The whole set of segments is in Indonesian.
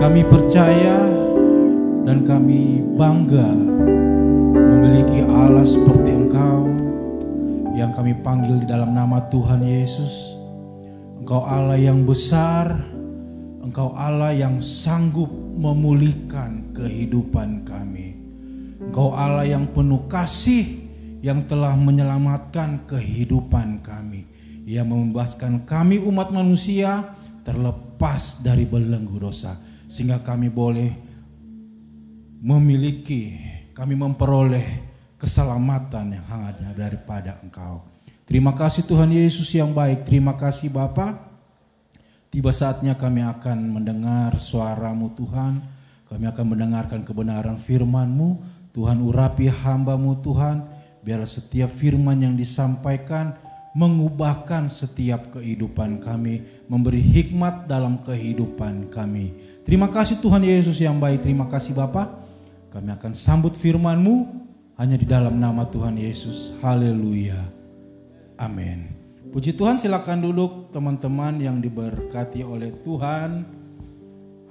Kami percaya dan kami bangga memiliki Allah seperti Engkau yang kami panggil di dalam nama Tuhan Yesus. Engkau Allah yang besar, Engkau Allah yang sanggup memulihkan kehidupan kami. Engkau Allah yang penuh kasih, yang telah menyelamatkan kehidupan kami, yang membebaskan kami umat manusia terlepas dari belenggu dosa, sehingga kami boleh memiliki, kami memperoleh keselamatan yang hanya daripada Engkau. Terima kasih Tuhan Yesus yang baik, terima kasih Bapa. Tiba saatnya kami akan mendengar suara-Mu Tuhan, kami akan mendengarkan kebenaran firman-Mu. Tuhan, urapi hamba-Mu Tuhan, biarlah setiap firman yang disampaikan mengubahkan setiap kehidupan kami, memberi hikmat dalam kehidupan kami. Terima kasih Tuhan Yesus yang baik, terima kasih Bapa. Kami akan sambut firman-Mu hanya di dalam nama Tuhan Yesus. Haleluya. Amin. Puji Tuhan, silakan duduk teman-teman yang diberkati oleh Tuhan.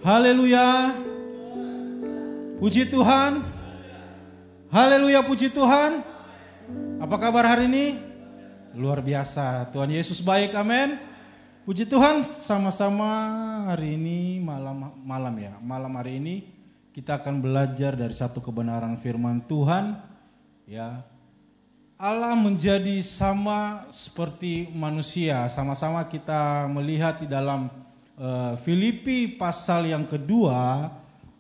Haleluya. Puji Tuhan. Haleluya, puji Tuhan. Apa kabar hari ini? Luar biasa. Tuhan Yesus baik, amin. Puji Tuhan, sama-sama hari ini malam hari ini kita akan belajar dari satu kebenaran firman Tuhan. Ya, Allah menjadi sama seperti manusia. Sama-sama kita melihat di dalam Filipi pasal yang kedua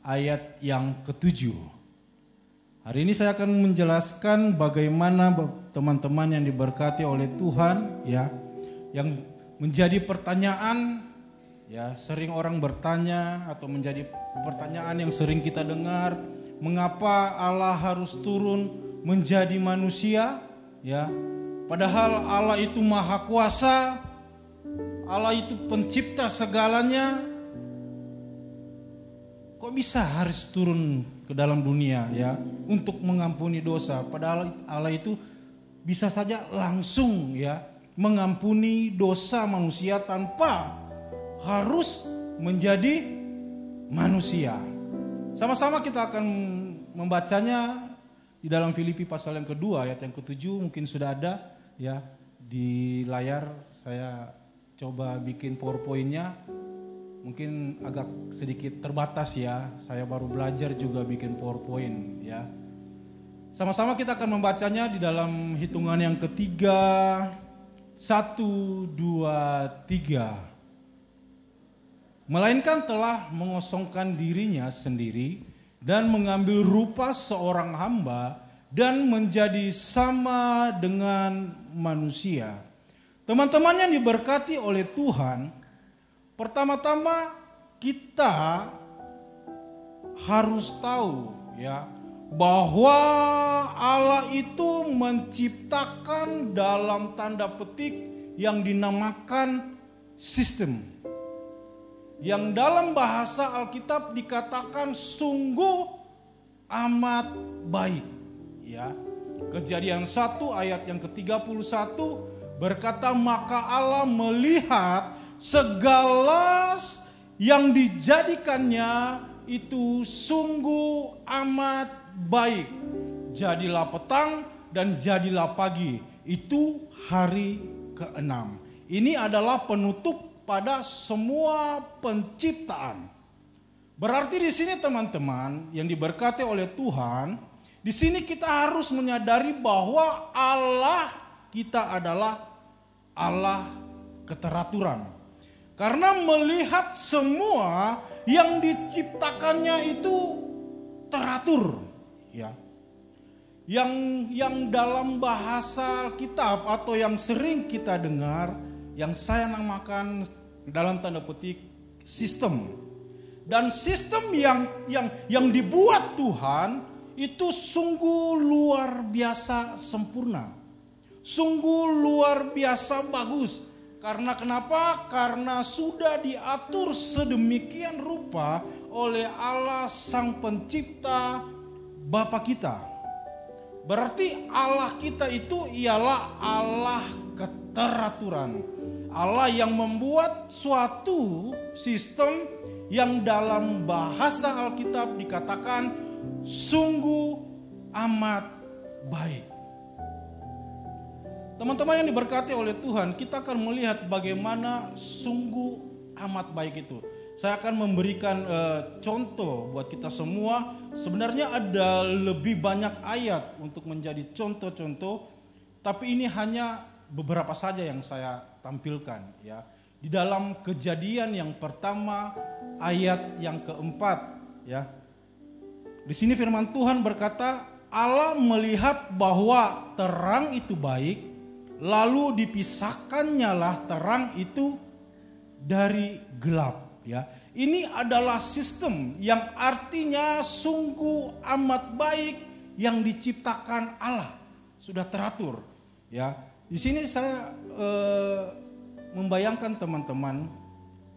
ayat yang ke-7. Hari ini saya akan menjelaskan bagaimana teman-teman yang diberkati oleh Tuhan, ya, yang menjadi pertanyaan, ya, sering orang bertanya atau menjadi pertanyaan yang sering kita dengar, mengapa Allah harus turun menjadi manusia, ya, padahal Allah itu maha kuasa, Allah itu pencipta segalanya, kok bisa harus turun ke dalam dunia, ya, untuk mengampuni dosa, padahal Allah itu bisa saja langsung, ya, mengampuni dosa manusia tanpa harus menjadi manusia. Sama-sama kita akan membacanya di dalam Filipi pasal yang kedua ayat yang ke-7, mungkin sudah ada, ya, di layar. Saya coba bikin PowerPoint-nya. Mungkin agak sedikit terbatas, ya. Saya baru belajar juga bikin PowerPoint, ya. Sama-sama kita akan membacanya di dalam hitungan yang ketiga. 1, 2, 3. Melainkan telah mengosongkan dirinya sendiri dan mengambil rupa seorang hamba dan menjadi sama dengan manusia. Teman-teman yang diberkati oleh Tuhan, pertama-tama kita harus tahu, ya, bahwa Allah itu menciptakan dalam tanda petik yang dinamakan sistem. Yang dalam bahasa Alkitab dikatakan sungguh amat baik. Ya. Kejadian 1 ayat yang ke-31 berkata, maka Allah melihat segala yang dijadikannya itu sungguh amat baik. Jadilah petang dan jadilah pagi. Itu hari ke-6. Ini adalah penutup pada semua penciptaan. Berarti di sini teman-teman yang diberkati oleh Tuhan, di sini kita harus menyadari bahwa Allah kita adalah Allah keteraturan. Karena melihat semua yang diciptakannya itu teratur, ya. Yang dalam bahasa Alkitab atau yang sering kita dengar, yang saya namakan dalam tanda petik sistem. Dan sistem yang dibuat Tuhan itu sungguh luar biasa sempurna. Sungguh luar biasa bagus. Karena kenapa? Karena sudah diatur sedemikian rupa oleh Allah Sang Pencipta Bapa kita. Berarti Allah kita itu ialah Allah keteraturan. Allah yang membuat suatu sistem yang dalam bahasa Alkitab dikatakan sungguh amat baik. Teman-teman yang diberkati oleh Tuhan, kita akan melihat bagaimana sungguh amat baik itu. Saya akan memberikan contoh buat kita semua. Sebenarnya ada lebih banyak ayat untuk menjadi contoh-contoh, tapi ini hanya beberapa saja yang saya tampilkan, ya. Di dalam Kejadian yang pertama ayat yang keempat, ya. Di sini firman Tuhan berkata, Allah melihat bahwa terang itu baik, lalu dipisahkannya lah terang itu dari gelap, ya. Ini adalah sistem yang artinya sungguh amat baik yang diciptakan Allah, sudah teratur, ya. Di sini saya membayangkan teman-teman,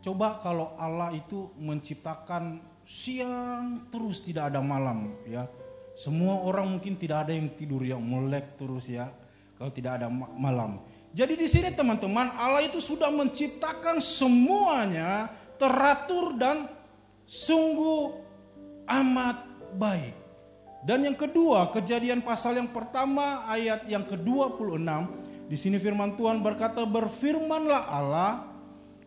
coba kalau Allah itu menciptakan siang terus tidak ada malam, ya. Semua orang mungkin tidak ada yang tidur, yang melek terus, ya. Kalau tidak ada malam. Jadi di sini teman-teman, Allah itu sudah menciptakan semuanya teratur dan sungguh amat baik. Dan yang kedua, Kejadian pasal yang pertama ayat yang ke-26, di sini firman Tuhan berkata, berfirmanlah Allah,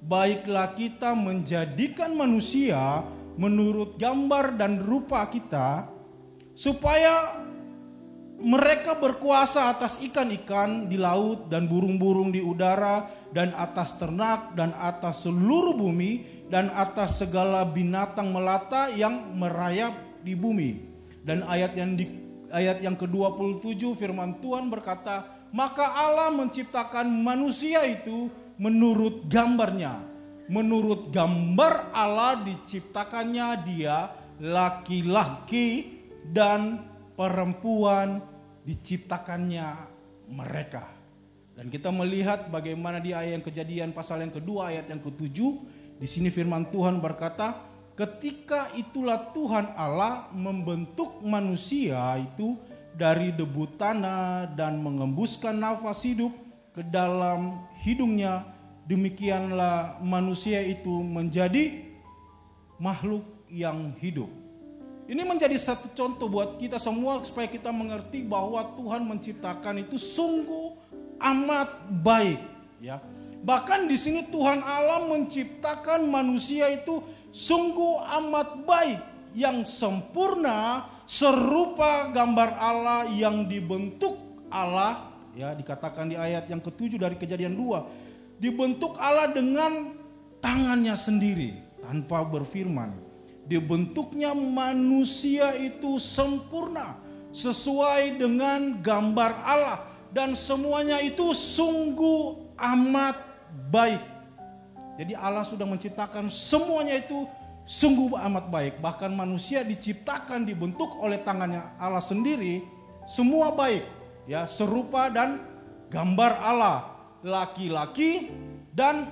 baiklah kita menjadikan manusia menurut gambar dan rupa kita, supaya mereka berkuasa atas ikan-ikan di laut dan burung-burung di udara dan atas ternak dan atas seluruh bumi dan atas segala binatang melata yang merayap di bumi. Dan ayat yang ke-27 firman Tuhan berkata, maka Allah menciptakan manusia itu menurut gambarnya. Menurut gambar Allah diciptakannya dia, laki-laki dan perempuan diciptakannya mereka. Dan kita melihat bagaimana di ayat yang Kejadian pasal yang kedua ayat yang ke-7, di sini firman Tuhan berkata, ketika itulah Tuhan Allah membentuk manusia itu dari debu tanah dan mengembuskan nafas hidup ke dalam hidungnya, demikianlah manusia itu menjadi makhluk yang hidup. Ini menjadi satu contoh buat kita semua supaya kita mengerti bahwa Tuhan menciptakan itu sungguh amat baik, ya. Bahkan di sini Tuhan Allah menciptakan manusia itu sungguh amat baik, yang sempurna serupa gambar Allah yang dibentuk Allah, ya, dikatakan di ayat yang ke-7 dari Kejadian 2. Dibentuk Allah dengan tangannya sendiri tanpa berfirman. Dibentuknya manusia itu sempurna sesuai dengan gambar Allah, dan semuanya itu sungguh amat baik. Jadi Allah sudah menciptakan semuanya itu sungguh amat baik. Bahkan manusia diciptakan dibentuk oleh tangannya Allah sendiri, semua baik, ya, serupa dan gambar Allah. laki-laki dan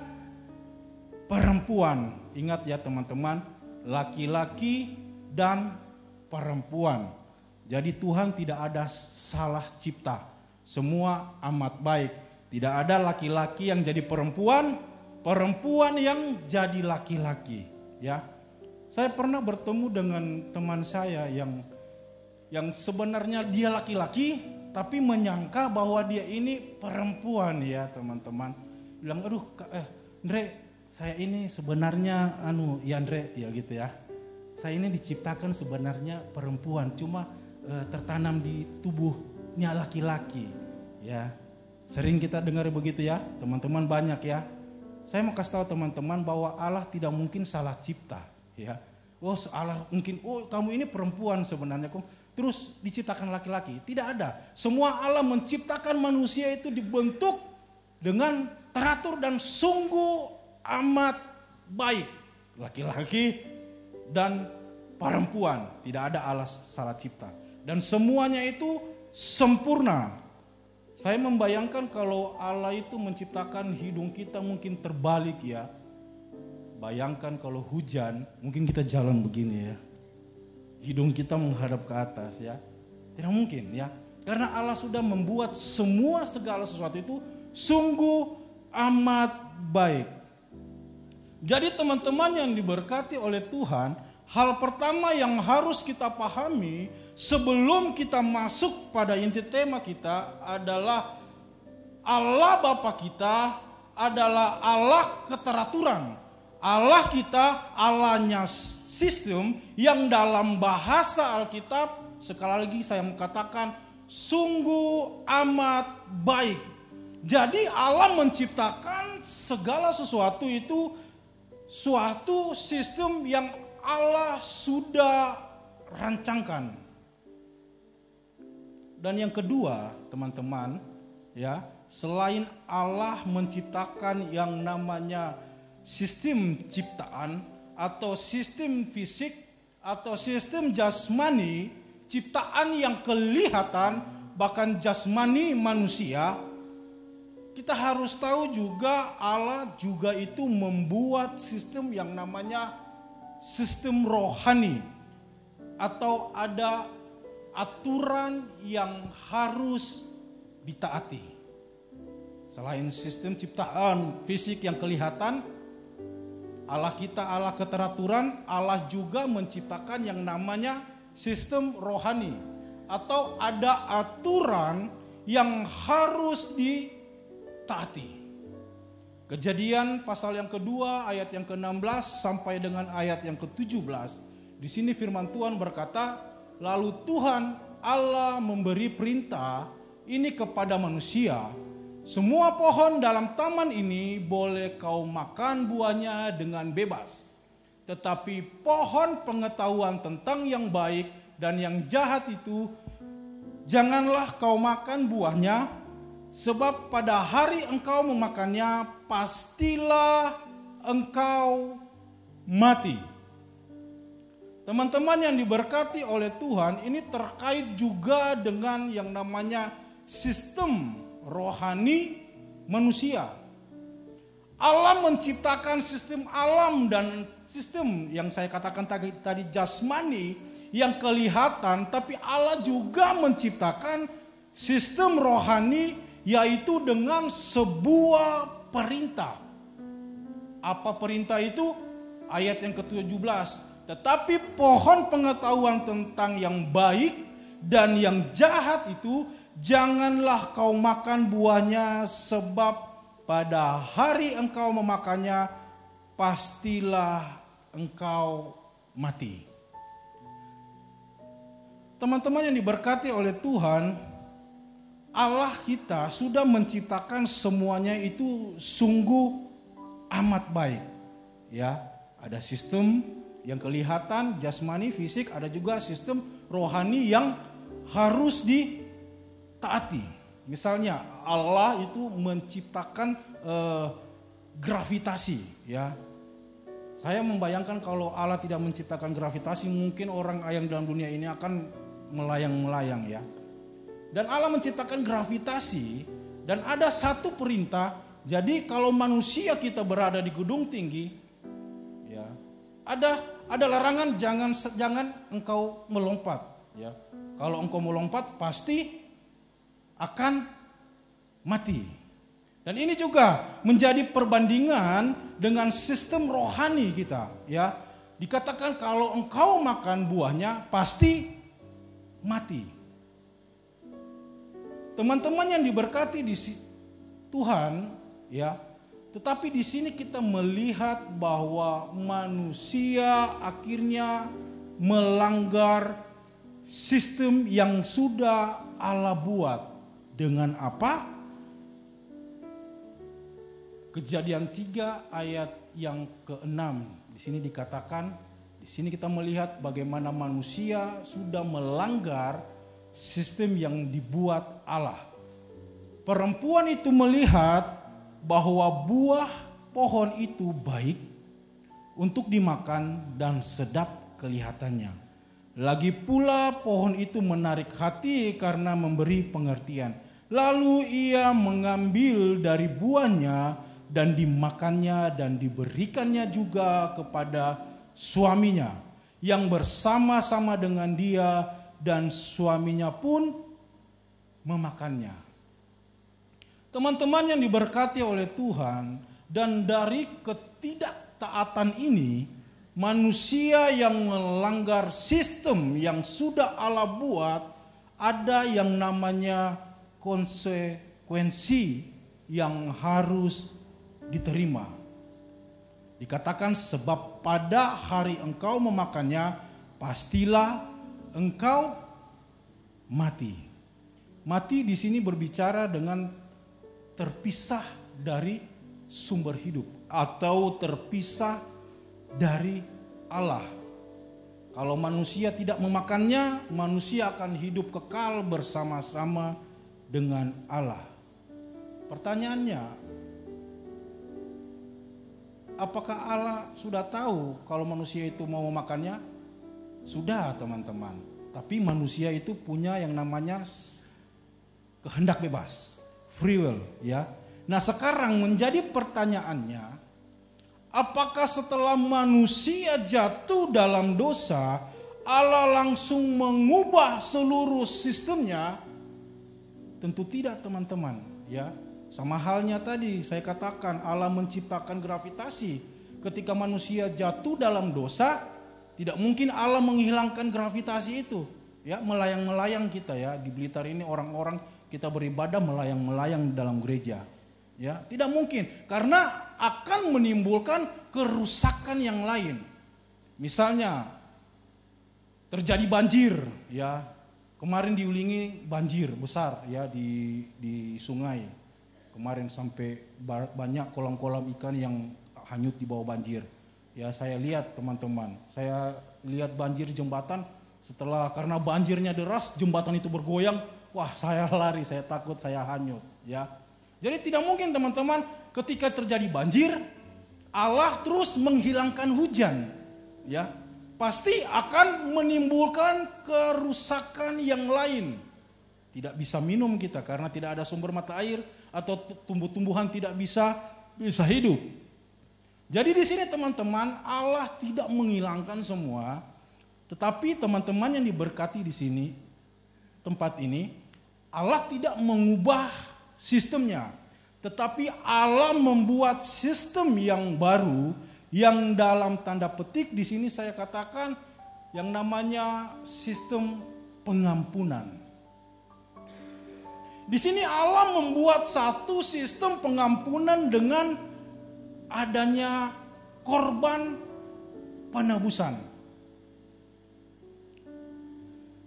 perempuan. Ingat ya teman-teman, laki-laki dan perempuan. Jadi Tuhan tidak ada salah cipta. Semua amat baik. Tidak ada laki-laki yang jadi perempuan, perempuan yang jadi laki-laki. Ya, saya pernah bertemu dengan teman saya yang sebenarnya dia laki-laki, tapi menyangka bahwa dia ini perempuan ya teman-teman. Bilang, aduh Andre, saya ini sebenarnya ya Andre ya gitu ya. Saya ini diciptakan sebenarnya perempuan, cuma tertanam di tubuhnya laki-laki. Ya, sering kita dengar begitu ya, teman-teman, banyak ya. Saya mau kasih tahu teman-teman bahwa Allah tidak mungkin salah cipta. Ya, Allah mungkin, kamu ini perempuan sebenarnya, terus diciptakan laki-laki. Tidak ada. Semua Allah menciptakan manusia itu dibentuk dengan teratur dan sungguh amat baik. Laki-laki dan perempuan. Tidak ada Allah salah cipta. Dan semuanya itu sempurna. Saya membayangkan kalau Allah itu menciptakan hidung kita mungkin terbalik ya. Bayangkan kalau hujan, mungkin kita jalan begini ya. Hidung kita menghadap ke atas ya. Tidak mungkin ya. Karena Allah sudah membuat semua segala sesuatu itu sungguh amat baik. Jadi teman-teman yang diberkati oleh Tuhan, hal pertama yang harus kita pahami sebelum kita masuk pada inti tema kita adalah Allah Bapa kita adalah Allah keteraturan. Allah kita Allahnya sistem yang dalam bahasa Alkitab, sekali lagi saya mengatakan, sungguh amat baik. Jadi Allah menciptakan segala sesuatu itu suatu sistem yang Allah sudah rancangkan. Dan yang kedua, teman-teman, ya, selain Allah menciptakan yang namanya sistem ciptaan atau sistem fisik atau sistem jasmani, ciptaan yang kelihatan bahkan jasmani manusia, kita harus tahu juga Allah juga itu membuat sistem yang namanya sistem rohani, atau ada aturan yang harus ditaati. Selain sistem ciptaan fisik yang kelihatan, Allah kita Allah keteraturan, Allah juga menciptakan yang namanya sistem rohani, atau ada aturan yang harus ditaati. Kejadian pasal yang kedua ayat yang ke-16 sampai dengan ayat yang ke-17. Di sini firman Tuhan berkata, lalu Tuhan Allah memberi perintah ini kepada manusia, semua pohon dalam taman ini boleh kau makan buahnya dengan bebas. Tetapi pohon pengetahuan tentang yang baik dan yang jahat itu janganlah kau makan buahnya, sebab pada hari engkau memakannya pastilah engkau mati. Teman-teman yang diberkati oleh Tuhan, ini terkait juga dengan yang namanya sistem rohani manusia. Allah menciptakan sistem alam dan sistem yang saya katakan tadi jasmani yang kelihatan, tapi Allah juga menciptakan sistem rohani, yaitu dengan sebuah perintah. Apa perintah itu? Ayat yang ke-17. Tetapi pohon pengetahuan tentang yang baik dan yang jahat itu janganlah kau makan buahnya, sebab pada hari engkau memakannya pastilah engkau mati. Teman-teman yang diberkati oleh Tuhan, Allah kita sudah menciptakan semuanya itu sungguh amat baik. Ya, ada sistem yang kelihatan jasmani fisik, ada juga sistem rohani yang harus ditaati. Misalnya Allah itu menciptakan gravitasi, ya. Saya membayangkan kalau Allah tidak menciptakan gravitasi, mungkin orang yang dalam dunia ini akan melayang-melayang ya. Dan Allah menciptakan gravitasi Dan ada satu perintah, jadi kalau manusia kita berada di gedung tinggi, ya, ada larangan jangan engkau melompat, ya. Kalau engkau melompat pasti akan mati. Dan ini juga menjadi perbandingan dengan sistem rohani kita, ya. Dikatakan kalau engkau makan buahnya pasti mati. Teman-teman yang diberkati di Tuhan, ya. Tetapi di sini kita melihat bahwa manusia akhirnya melanggar sistem yang sudah Allah buat. Dengan apa? Kejadian 3 ayat yang ke-6. Di sini dikatakan, di sini kita melihat bagaimana manusia sudah melanggar sistem yang dibuat Allah. Perempuan itu melihat bahwa buah pohon itu baik untuk dimakan dan sedap kelihatannya. Lagi pula pohon itu menarik hati karena memberi pengertian. Lalu ia mengambil dari buahnya dan dimakannya dan diberikannya juga kepada suaminya yang bersama-sama dengan dia, dan suaminya pun memakannya. Teman-teman yang diberkati oleh Tuhan, dan dari ketidaktaatan ini, manusia yang melanggar sistem yang sudah Allah buat, ada yang namanya konsekuensi yang harus diterima. Dikatakan sebab pada hari engkau memakannya, pastilah engkau mati. Mati di sini berbicara dengan terpisah dari sumber hidup atau terpisah dari Allah. Kalau manusia tidak memakannya, manusia akan hidup kekal bersama-sama dengan Allah. Pertanyaannya, apakah Allah sudah tahu kalau manusia itu mau memakannya? Sudah, teman-teman. Tapi manusia itu punya yang namanya kehendak bebas, free will, ya. Nah, sekarang menjadi pertanyaannya, apakah setelah manusia jatuh dalam dosa, Allah langsung mengubah seluruh sistemnya? Tentu tidak, teman-teman, ya. Sama halnya tadi saya katakan, Allah menciptakan gravitasi. Ketika manusia jatuh dalam dosa, tidak mungkin Allah menghilangkan gravitasi itu, ya. Melayang-melayang kita, ya, di Blitar ini orang-orang kita beribadah melayang-melayang dalam gereja, ya. Tidak mungkin, karena akan menimbulkan kerusakan yang lain. Misalnya terjadi banjir, ya. Kemarin di Ulingi banjir besar, ya, di sungai. Kemarin sampai banyak kolam-kolam ikan yang hanyut di bawah banjir. Ya, saya lihat, teman-teman, saya lihat banjir jembatan, karena banjirnya deras, jembatan itu bergoyang, wah, saya lari, saya takut saya hanyut, ya. Jadi tidak mungkin, teman-teman, ketika terjadi banjir, Allah terus menghilangkan hujan, ya. Pasti akan menimbulkan kerusakan yang lain. Tidak bisa minum kita karena tidak ada sumber mata air, atau tumbuh-tumbuhan tidak bisa hidup. Jadi di sini, teman-teman, Allah tidak menghilangkan semua, tetapi teman-teman yang diberkati di sini, tempat ini, Allah tidak mengubah sistemnya, tetapi Allah membuat sistem yang baru, yang dalam tanda petik di sini saya katakan yang namanya sistem pengampunan. Di sini Allah membuat satu sistem pengampunan dengan adanya korban penebusan.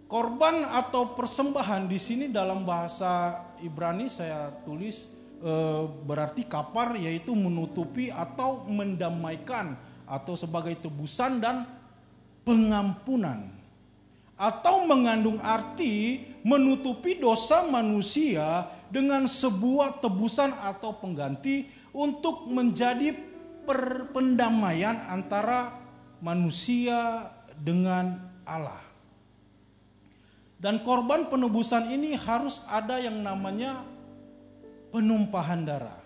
Korban atau persembahan di sini dalam bahasa Ibrani saya tulis berarti kapar, yaitu menutupi atau mendamaikan, atau sebagai tebusan dan pengampunan, atau mengandung arti menutupi dosa manusia dengan sebuah tebusan atau pengganti untuk menjadi pendamaian antara manusia dengan Allah. Dan korban penebusan ini harus ada yang namanya penumpahan darah.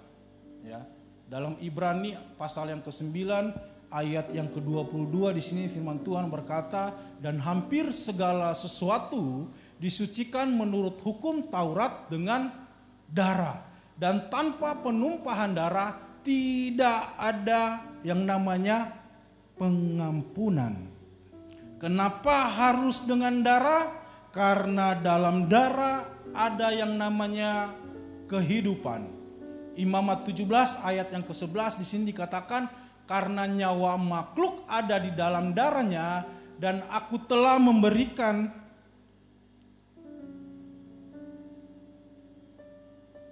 Ya. Dalam Ibrani pasal yang ke-9 ayat yang ke-22 di sini firman Tuhan berkata, dan hampir segala sesuatu disucikan menurut hukum Taurat dengan darah, dan tanpa penumpahan darah tidak ada yang namanya pengampunan. Kenapa harus dengan darah? Karena dalam darah ada yang namanya kehidupan. Imamat 17 ayat yang ke-11 di sini dikatakan, karena nyawa makhluk ada di dalam darahnya, dan aku telah memberikan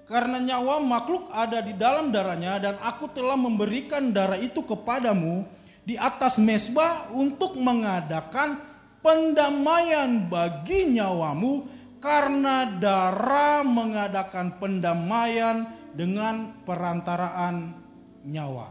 karena nyawa makhluk ada di dalam darahnya, dan aku telah memberikan darah itu kepadamu di atas mezbah untuk mengadakan pendamaian bagi nyawamu, karena darah mengadakan pendamaian dengan perantaraan nyawa.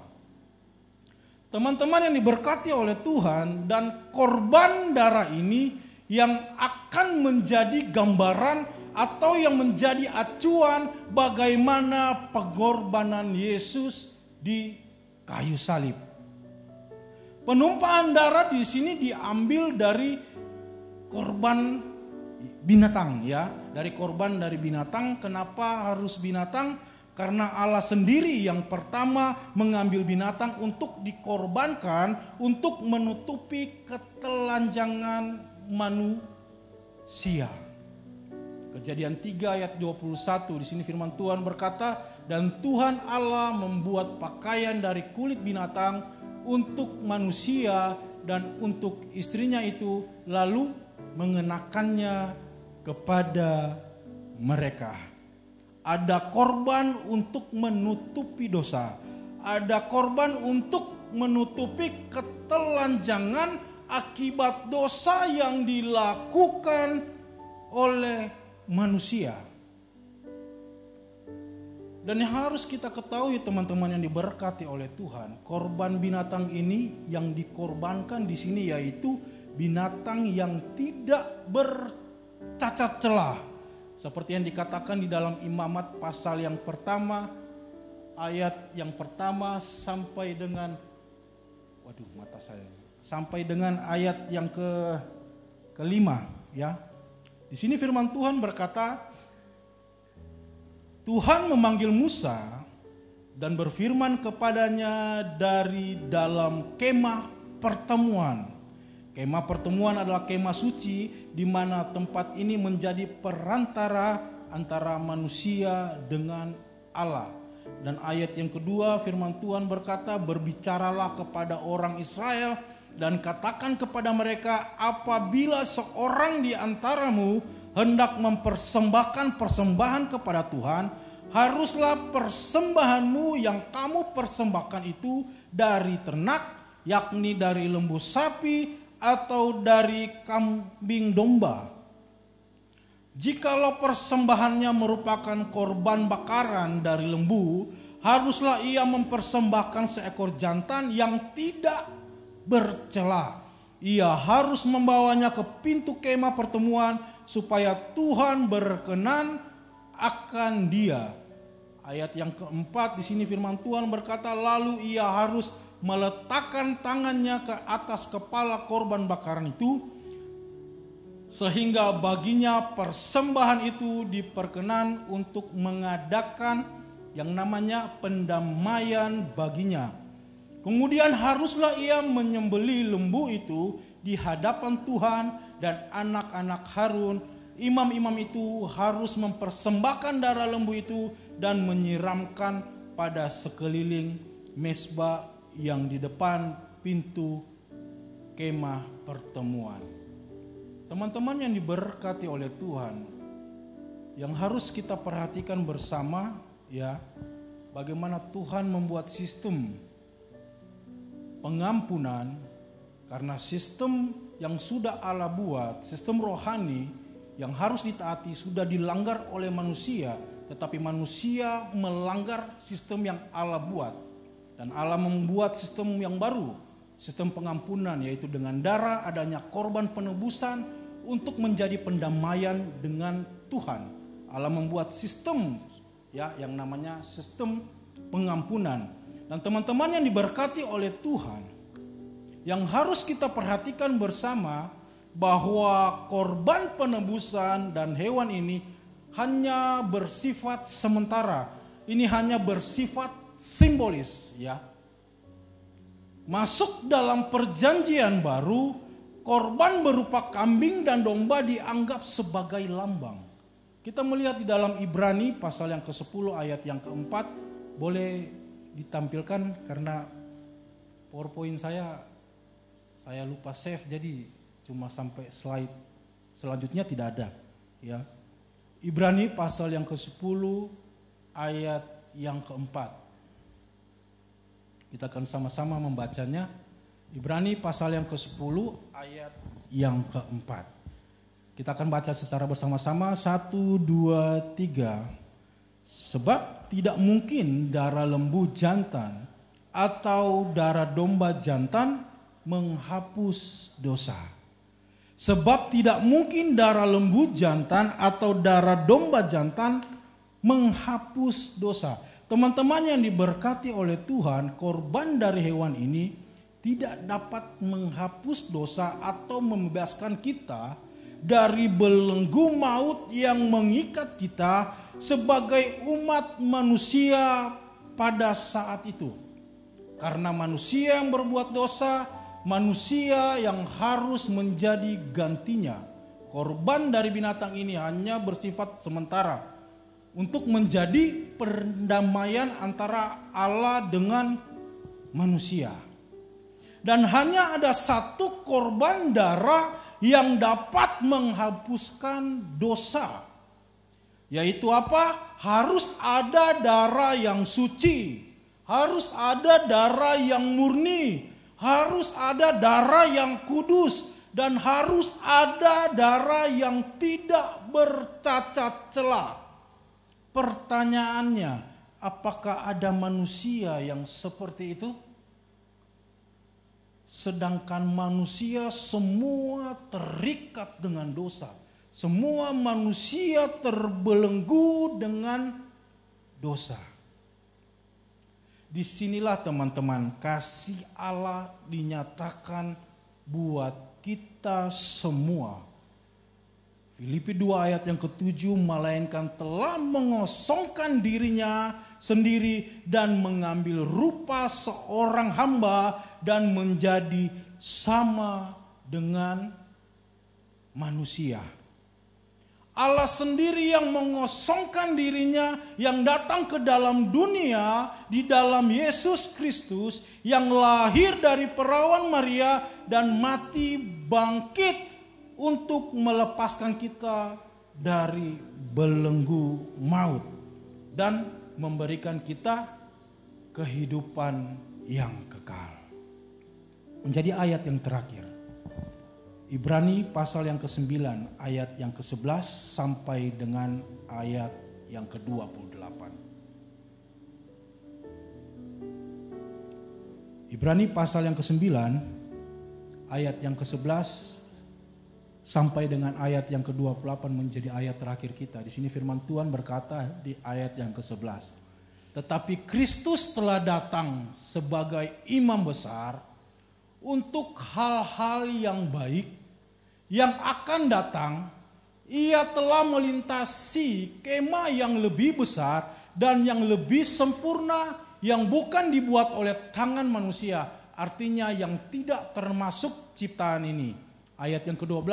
Teman-teman yang diberkati oleh Tuhan, dan korban darah ini yang akan menjadi gambaran atau yang menjadi acuan bagaimana pengorbanan Yesus di kayu salib. Penumpahan darah di sini diambil dari korban binatang, ya, dari korban dari binatang. Kenapa harus binatang? Karena Allah sendiri yang pertama mengambil binatang untuk dikorbankan untuk menutupi ketelanjangan manusia. Kejadian 3 ayat 21 di sini firman Tuhan berkata, dan Tuhan Allah membuat pakaian dari kulit binatang untuk manusia dan untuk istrinya itu, lalu mengenakannya kepada mereka. Ada korban untuk menutupi dosa, ada korban untuk menutupi ketelanjangan akibat dosa yang dilakukan oleh manusia. Dan yang harus kita ketahui teman-teman yang diberkati oleh Tuhan, korban binatang ini yang dikorbankan di sini yaitu binatang yang tidak bercacat celah. Seperti yang dikatakan di dalam Imamat pasal yang pertama, ayat yang pertama sampai dengan sampai dengan ayat yang kelima, ya. Di sini firman Tuhan berkata, Tuhan memanggil Musa dan berfirman kepadanya dari dalam kemah pertemuan. Kemah pertemuan adalah kemah suci di mana tempat ini menjadi perantara antara manusia dengan Allah. Dan ayat yang kedua firman Tuhan berkata, berbicaralah kepada orang Israel dan katakan kepada mereka, apabila seorang di antaramu hendak mempersembahkan persembahan kepada Tuhan, haruslah persembahanmu yang kamu persembahkan itu dari ternak, yakni dari lembu sapi atau dari kambing domba. Jikalau persembahannya merupakan korban bakaran dari lembu, haruslah ia mempersembahkan seekor jantan yang tidak bercela. Ia harus membawanya ke pintu kemah pertemuan supaya Tuhan berkenan akan dia. Ayat yang keempat di sini firman Tuhan berkata, lalu ia harus meletakkan tangannya ke atas kepala korban bakaran itu, sehingga baginya persembahan itu diperkenan untuk mengadakan yang namanya pendamaian baginya. Kemudian haruslah ia menyembelih lembu itu di hadapan Tuhan, dan anak-anak Harun, imam-imam itu harus mempersembahkan darah lembu itu dan menyiramkan pada sekeliling mezbah yang di depan pintu kemah pertemuan. Teman-teman yang diberkati oleh Tuhan, yang harus kita perhatikan bersama, ya, bagaimana Tuhan membuat sistem pengampunan, karena sistem yang sudah Allah buat, sistem rohani yang harus ditaati sudah dilanggar oleh manusia, tetapi manusia melanggar sistem yang Allah buat, dan Allah membuat sistem yang baru, sistem pengampunan, yaitu dengan darah, adanya korban penebusan untuk menjadi pendamaian dengan Tuhan. Allah membuat sistem ya, yang namanya sistem pengampunan. Dan teman-teman yang diberkati oleh Tuhan, yang harus kita perhatikan bersama bahwa korban penebusan dan hewan ini hanya bersifat sementara. Ini hanya bersifat simbolis, ya. Masuk dalam perjanjian baru, korban berupa kambing dan domba dianggap sebagai lambang. Kita melihat di dalam Ibrani pasal yang ke-10 ayat yang ke-4. Boleh ditampilkan karena PowerPoint saya lupa save, jadi cuma sampai slide selanjutnya tidak ada, ya. Ibrani pasal yang ke-10 ayat yang ke-4. Kita akan sama-sama membacanya. Ibrani pasal yang ke-10 ayat yang ke-4. Kita akan baca secara bersama-sama. 1, 2, 3. Sebab tidak mungkin darah lembu jantan atau darah domba jantan menghapus dosa. Sebab tidak mungkin darah lembu jantan atau darah domba jantan menghapus dosa. Teman-teman yang diberkati oleh Tuhan, korban dari hewan ini tidak dapat menghapus dosa atau membebaskan kita dari belenggu maut yang mengikat kita sebagai umat manusia pada saat itu. Karena manusia yang berbuat dosa, manusia yang harus menjadi gantinya. Korban dari binatang ini hanya bersifat sementara untuk menjadi perdamaian antara Allah dengan manusia. Dan hanya ada satu korban darah yang dapat menghapuskan dosa. Yaitu apa? Harus ada darah yang suci. Harus ada darah yang murni. Harus ada darah yang kudus. Dan harus ada darah yang tidak bercacat celah. Pertanyaannya, apakah ada manusia yang seperti itu? Sedangkan manusia semua terikat dengan dosa. Semua manusia terbelenggu dengan dosa. Disinilah teman-teman kasih Allah dinyatakan buat kita semua. Filipi 2 ayat yang ke-7, melainkan telah mengosongkan dirinya sendiri dan mengambil rupa seorang hamba dan menjadi sama dengan manusia. Allah sendiri yang mengosongkan dirinya, yang datang ke dalam dunia di dalam Yesus Kristus, yang lahir dari perawan Maria dan mati bangkit untuk melepaskan kita dari belenggu maut dan memberikan kita kehidupan yang kekal. Menjadi ayat yang terakhir, Ibrani pasal yang ke-9 ayat yang ke-11 sampai dengan ayat yang ke-28. Ibrani pasal yang ke-9 ayat yang ke-11 sampai dengan ayat yang ke-28 menjadi ayat terakhir kita. Di sini firman Tuhan berkata di ayat yang ke-11. Tetapi Kristus telah datang sebagai imam besar untuk hal-hal yang baik yang akan datang. Ia telah melintasi kemah yang lebih besar dan yang lebih sempurna yang bukan dibuat oleh tangan manusia. Artinya yang tidak termasuk ciptaan ini. Ayat yang ke-12,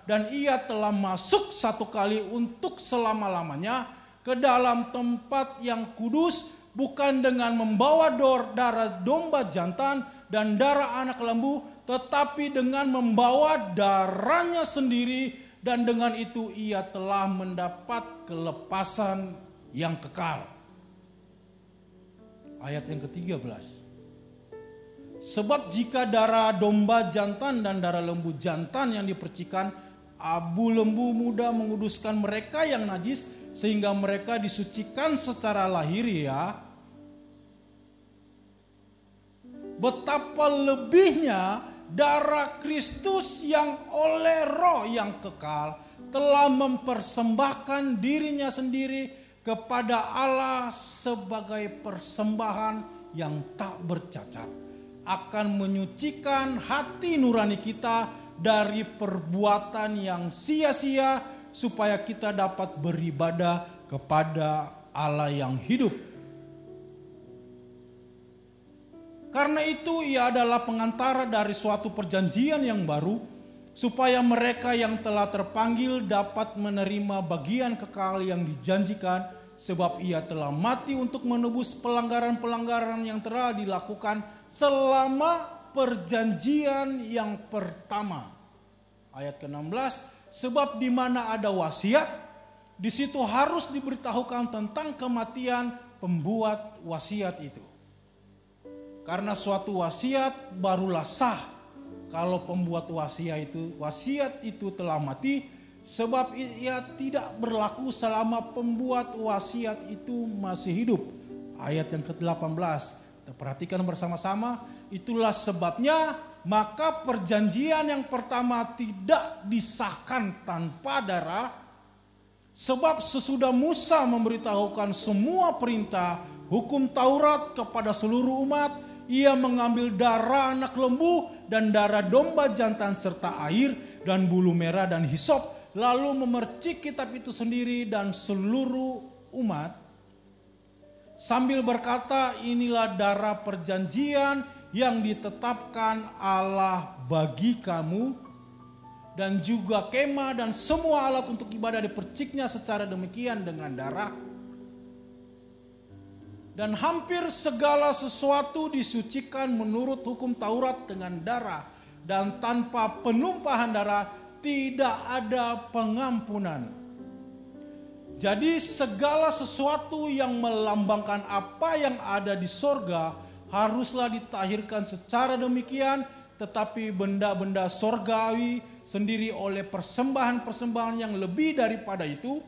dan ia telah masuk satu kali untuk selama-lamanya ke dalam tempat yang kudus, bukan dengan membawa darah domba jantan dan darah anak lembu, tetapi dengan membawa darahnya sendiri, dan dengan itu ia telah mendapat kelepasan yang kekal. Ayat yang ke-13. Sebab jika darah domba jantan dan darah lembu jantan yang dipercikan, abu lembu muda menguduskan mereka yang najis sehingga mereka disucikan secara lahiriah, betapa lebihnya darah Kristus yang oleh Roh yang kekal telah mempersembahkan dirinya sendiri kepada Allah sebagai persembahan yang tak bercacat, akan menyucikan hati nurani kita dari perbuatan yang sia-sia, supaya kita dapat beribadah kepada Allah yang hidup. Karena itu ia adalah pengantara dari suatu perjanjian yang baru, supaya mereka yang telah terpanggil dapat menerima bagian kekal yang dijanjikan, sebab ia telah mati untuk menebus pelanggaran-pelanggaran yang telah dilakukan selama perjanjian yang pertama. Ayat ke-16, sebab di mana ada wasiat, di situ harus diberitahukan tentang kematian pembuat wasiat itu. Karena suatu wasiat barulah sah kalau pembuat wasiat itu telah mati, sebab ia tidak berlaku selama pembuat wasiat itu masih hidup. Ayat yang ke-18, kita perhatikan bersama-sama. Itulah sebabnya maka perjanjian yang pertama tidak disahkan tanpa darah, sebab sesudah Musa memberitahukan semua perintah hukum Taurat kepada seluruh umat, ia mengambil darah anak lembu dan darah domba jantan serta air dan bulu merah dan hisop, lalu memercik kitab itu sendiri dan seluruh umat, sambil berkata, inilah darah perjanjian yang ditetapkan Allah bagi kamu, dan juga kemah dan semua alat untuk ibadah diperciknya secara demikian dengan darah. Dan hampir segala sesuatu disucikan menurut hukum Taurat dengan darah, dan tanpa penumpahan darah tidak ada pengampunan. Jadi segala sesuatu yang melambangkan apa yang ada di sorga haruslah ditahirkan secara demikian, tetapi benda-benda sorgawi sendiri oleh persembahan-persembahan yang lebih daripada itu.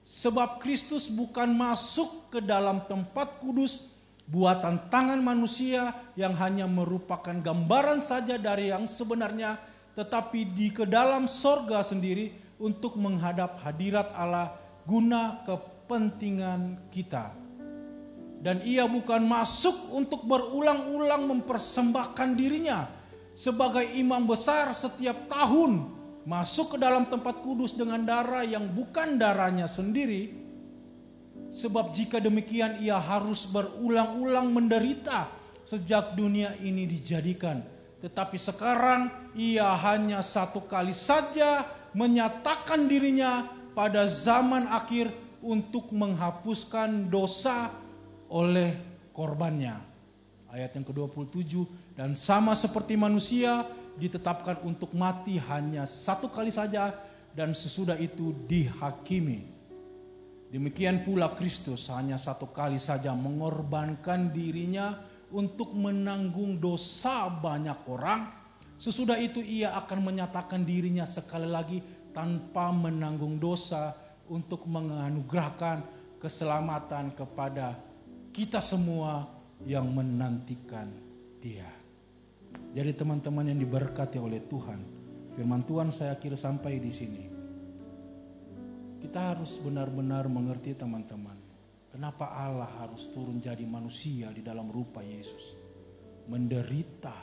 Sebab Kristus bukan masuk ke dalam tempat kudus buatan tangan manusia yang hanya merupakan gambaran saja dari yang sebenarnya, tetapi di ke dalam sorga sendiri untuk menghadap hadirat Allah guna kepentingan kita. Dan ia bukan masuk untuk berulang-ulang mempersembahkan dirinya sebagai imam besar setiap tahun, masuk ke dalam tempat kudus dengan darah yang bukan darahnya sendiri. Sebab jika demikian ia harus berulang-ulang menderita sejak dunia ini dijadikan. Tetapi sekarang ia hanya satu kali saja menyatakan dirinya pada zaman akhir untuk menghapuskan dosa oleh korbannya. Ayat yang ke-27, dan sama seperti manusia ditetapkan untuk mati hanya satu kali saja, dan sesudah itu dihakimi. Demikian pula Kristus hanya satu kali saja mengorbankan dirinya untuk menanggung dosa banyak orang. Sesudah itu ia akan menyatakan dirinya sekali lagi tanpa menanggung dosa untuk menganugerahkan keselamatan kepada kita semua yang menantikan Dia. Jadi teman-teman yang diberkati oleh Tuhan, firman Tuhan saya kira sampai di sini. Kita harus benar-benar mengerti teman-teman, kenapa Allah harus turun jadi manusia di dalam rupa Yesus. Menderita,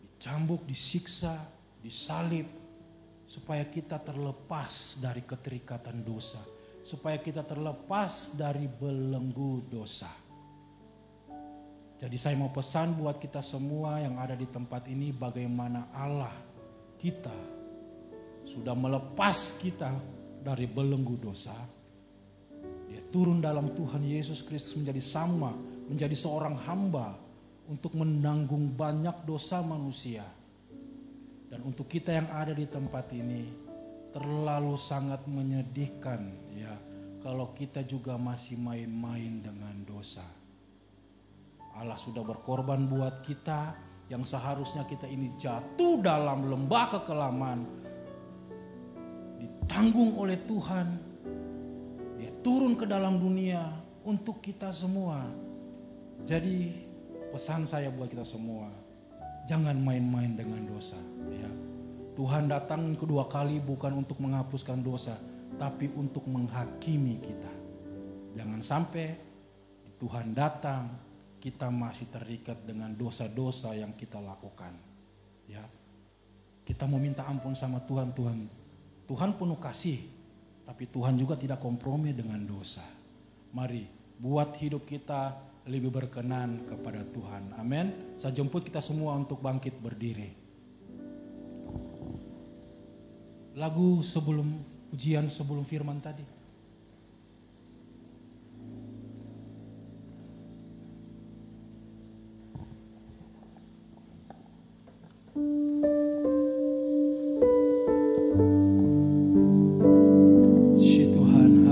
dicambuk, disiksa, disalib, supaya kita terlepas dari keterikatan dosa, supaya kita terlepas dari belenggu dosa. Jadi saya mau pesan buat kita semua yang ada di tempat ini, bagaimana Allah kita sudah melepas kita dari belenggu dosa. Dia turun dalam Tuhan Yesus Kristus menjadi sama, menjadi seorang hamba untuk menanggung banyak dosa manusia. Dan untuk kita yang ada di tempat ini, terlalu sangat menyedihkan ya kalau kita juga masih main-main dengan dosa. Allah sudah berkorban buat kita yang seharusnya kita ini jatuh dalam lembah kekelaman, ditanggung oleh Tuhan. Dia turun ke dalam dunia untuk kita semua. Jadi pesan saya buat kita semua, jangan main-main dengan dosa ya. Tuhan datang kedua kali bukan untuk menghapuskan dosa, tapi untuk menghakimi kita. Jangan sampai Tuhan datang, kita masih terikat dengan dosa-dosa yang kita lakukan. Ya, kita mau minta ampun sama Tuhan. Tuhan penuh kasih, tapi Tuhan juga tidak kompromi dengan dosa. Mari buat hidup kita lebih berkenan kepada Tuhan. Amin. Saya jemput kita semua untuk bangkit berdiri. Lagu sebelum pujian, sebelum firman tadi. Tuhan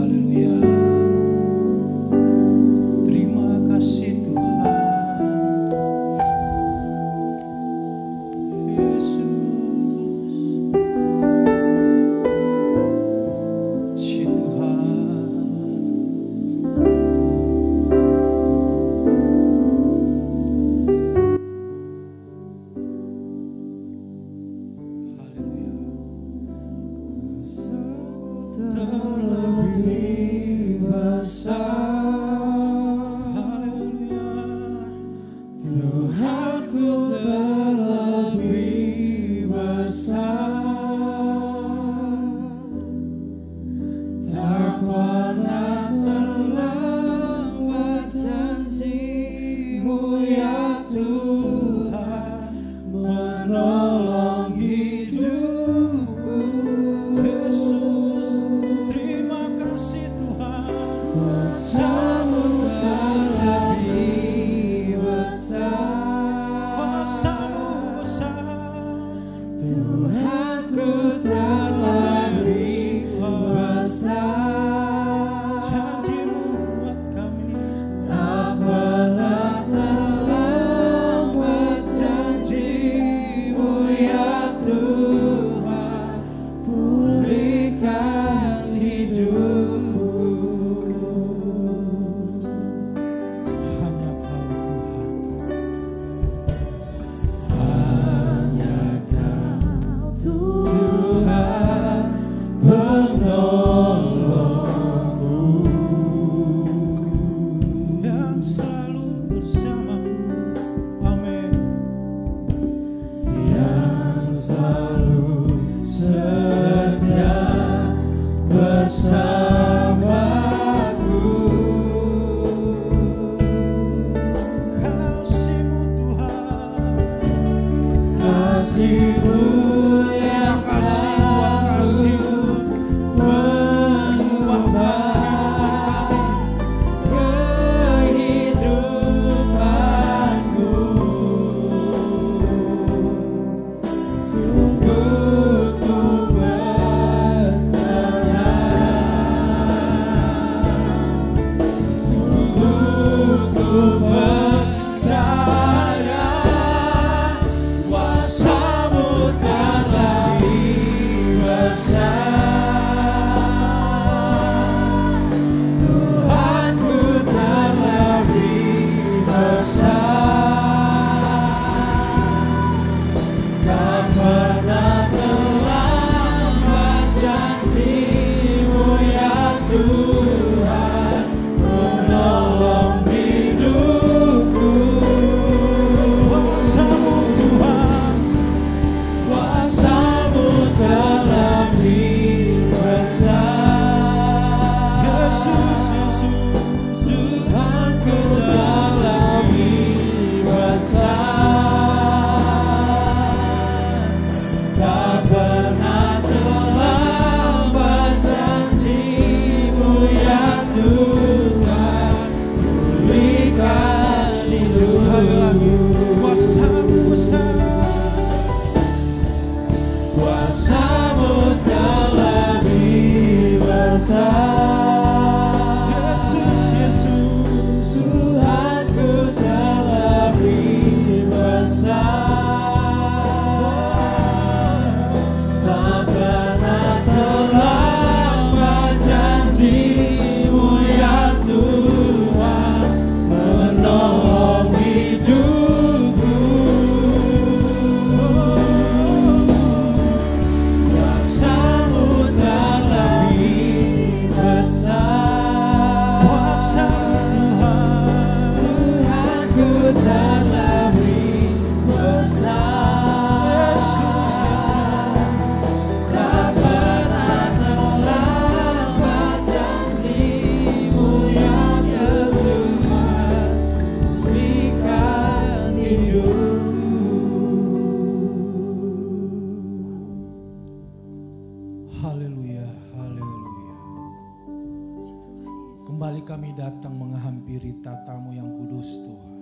kami datang menghampiri tatamu yang kudus Tuhan.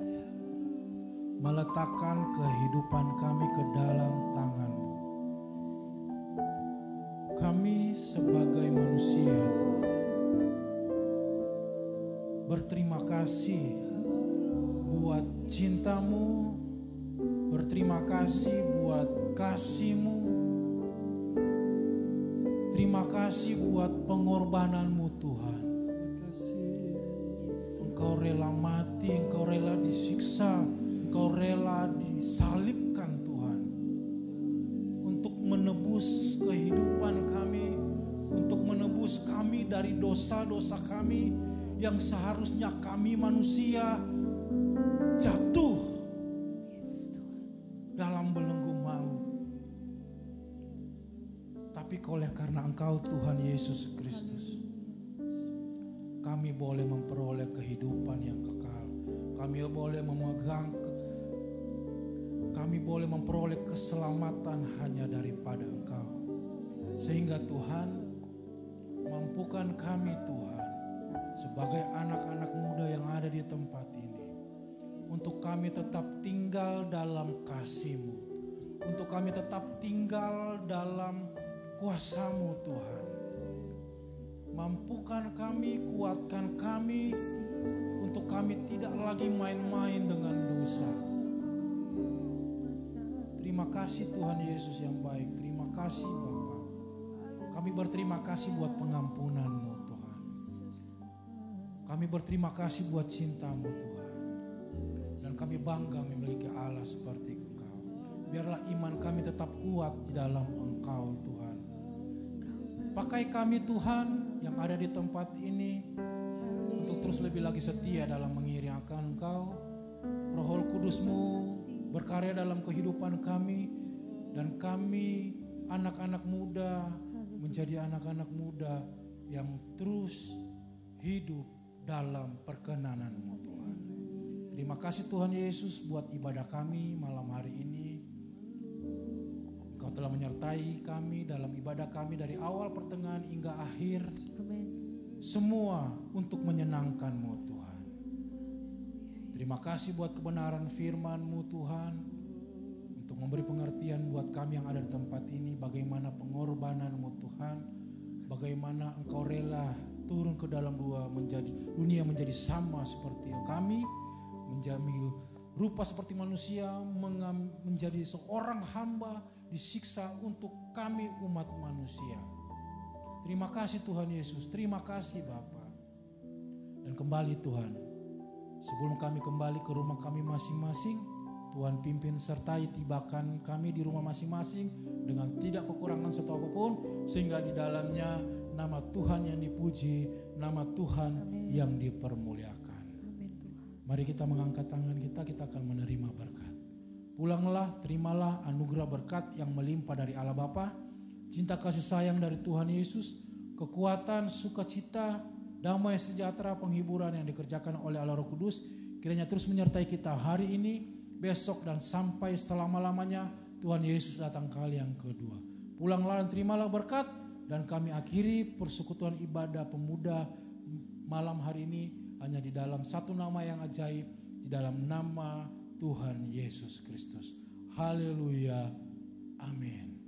Meletakkan kehidupan kami ke dalam tangan-Mu. Kami sebagai manusia Tuhan, berterima kasih buat cinta-Mu, berterima kasih buat kasih-Mu, terima kasih buat pengorbanan-Mu Tuhan. Engkau rela mati, Engkau rela disiksa, Engkau rela disalibkan Tuhan, untuk menebus kehidupan kami, untuk menebus kami dari dosa-dosa kami yang seharusnya kami manusia jatuh dalam belenggu maut. Tapi oleh karena Engkau Tuhan Yesus Kristus, kami boleh memperoleh kehidupan yang kekal. Kami boleh memperoleh keselamatan hanya daripada Engkau. Sehingga Tuhan, mampukan kami Tuhan, sebagai anak-anak muda yang ada di tempat ini, untuk kami tetap tinggal dalam kasih-Mu, untuk kami tetap tinggal dalam kuasa-Mu Tuhan. Mampukan kami, kuatkan kami, untuk kami tidak lagi main-main dengan dosa. Terima kasih Tuhan Yesus yang baik. Terima kasih Bapa. Kami berterima kasih buat pengampunan-Mu Tuhan. Kami berterima kasih buat cinta-Mu Tuhan. Dan kami bangga memiliki Allah seperti Engkau. Biarlah iman kami tetap kuat di dalam Engkau Tuhan. Pakai kami Tuhan yang ada di tempat ini untuk terus lebih lagi setia dalam mengiringkan Engkau. Roh Kudus-Mu berkarya dalam kehidupan kami, dan kami anak-anak muda menjadi anak-anak muda yang terus hidup dalam perkenanan-Mu Tuhan. Terima kasih Tuhan Yesus buat ibadah kami malam hari ini. Engkau telah menyertai kami dalam ibadah kami dari awal, pertengahan hingga akhir. Amen. Semua untuk menyenangkan-Mu Tuhan. Terima kasih buat kebenaran firman-Mu Tuhan, untuk memberi pengertian buat kami yang ada di tempat ini, bagaimana pengorbanan-Mu Tuhan, bagaimana Engkau rela turun ke dalam dunia menjadi sama seperti kami, menjamil rupa seperti manusia, menjadi seorang hamba, disiksa untuk kami umat manusia. Terima kasih Tuhan Yesus, terima kasih Bapa. Dan kembali Tuhan, sebelum kami kembali ke rumah kami masing-masing, Tuhan pimpin sertai tibakan kami di rumah masing-masing dengan tidak kekurangan satu apapun, sehingga di dalamnya nama Tuhan yang dipuji, nama Tuhan Amen. yang dipermuliakan. Amen, Tuhan. Mari kita mengangkat tangan kita akan menerima berkat. Pulanglah, terimalah anugerah berkat yang melimpah dari Allah Bapa, cinta kasih sayang dari Tuhan Yesus, kekuatan, sukacita, damai sejahtera, penghiburan yang dikerjakan oleh Allah Roh Kudus, kiranya terus menyertai kita hari ini, besok, dan sampai selama-lamanya. Tuhan Yesus datang kali yang kedua. Pulanglah dan terimalah berkat, dan kami akhiri persekutuan ibadah pemuda malam hari ini hanya di dalam satu nama yang ajaib, di dalam nama Tuhan Yesus Kristus. Haleluya. Amin.